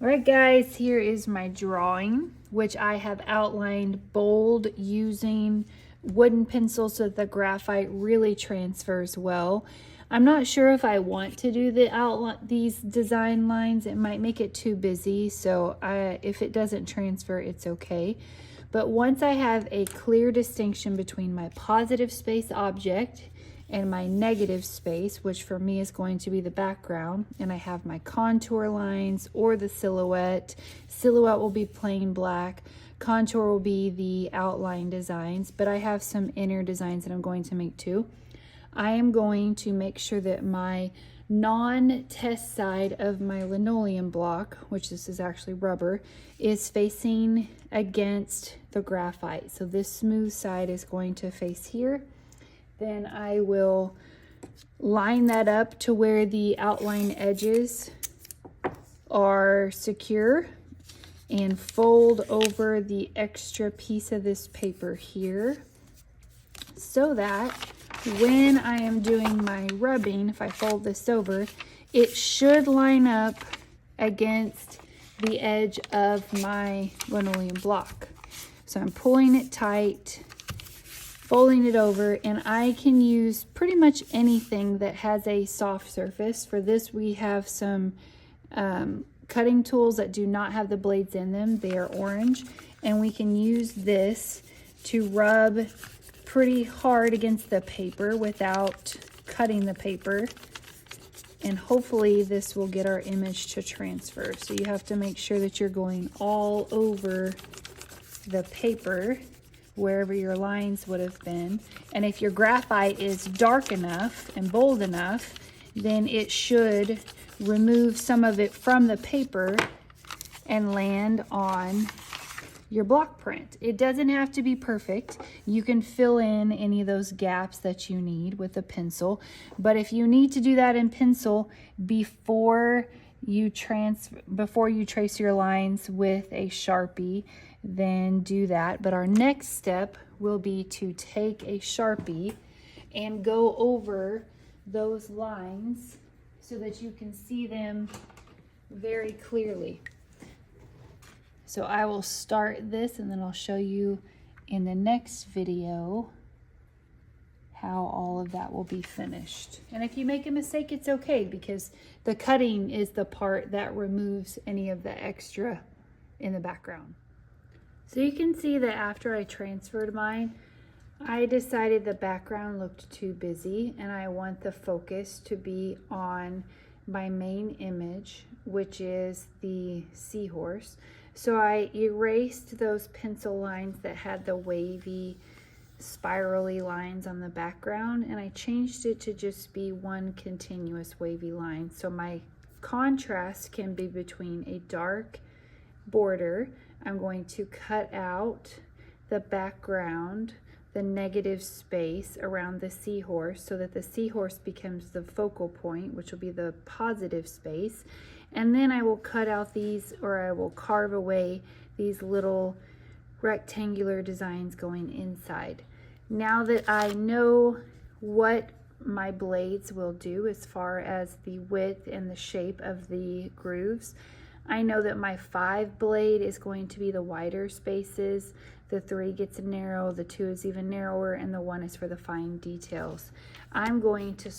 All right, guys, here is my drawing, which I have outlined bold using wooden pencils so that the graphite really transfers well. I'm not sure if I want to do these design lines. It might make it too busy, so if it doesn't transfer, it's okay. But once I have a clear distinction between my positive space object and my negative space, which for me is going to be the background, and I have my contour lines or the silhouette. Silhouette will be plain black. Contour will be the outline designs, but I have some inner designs that I'm going to make too. I am going to make sure that my non-test side of my linoleum block, which this is actually rubber, is facing against the graphite. So this smooth side is going to face here. Then I will line that up to where the outline edges are secure and fold over the extra piece of this paper here so that when I am doing my rubbing, if I fold this over, it should line up against the edge of my linoleum block. So I'm pulling it tight, folding it over, and I can use pretty much anything that has a soft surface. For this, we have some cutting tools that do not have the blades in them. They are orange, and we can use this to rub pretty hard against the paper without cutting the paper. And hopefully this will get our image to transfer. So you have to make sure that you're going all over the paper wherever your lines would have been. And if your graphite is dark enough and bold enough, then it should remove some of it from the paper and land on your block print. It doesn't have to be perfect. You can fill in any of those gaps that you need with a pencil, but if you need to do that in pencil before you trace your lines with a Sharpie, then do that. But our next step will be to take a Sharpie and go over those lines so that you can see them very clearly. So I will start this and then I'll show you in the next video how all of that will be finished. And if you make a mistake, it's okay, because the cutting is the part that removes any of the extra in the background. So you can see that after I transferred mine, I decided the background looked too busy and I want the focus to be on my main image, which is the seahorse. So I erased those pencil lines that had the wavy, spirally lines on the background, and I changed it to just be one continuous wavy line. So my contrast can be between a dark border. I'm going to cut out the background, the negative space around the seahorse, so that the seahorse becomes the focal point, which will be the positive space. And then I will cut out these, or I will carve away these little rectangular designs going inside. Now that I know what my blades will do as far as the width and the shape of the grooves, I know that my 5 blade is going to be the wider spaces, the 3 gets narrow, the 2 is even narrower, and the 1 is for the fine details. I'm going to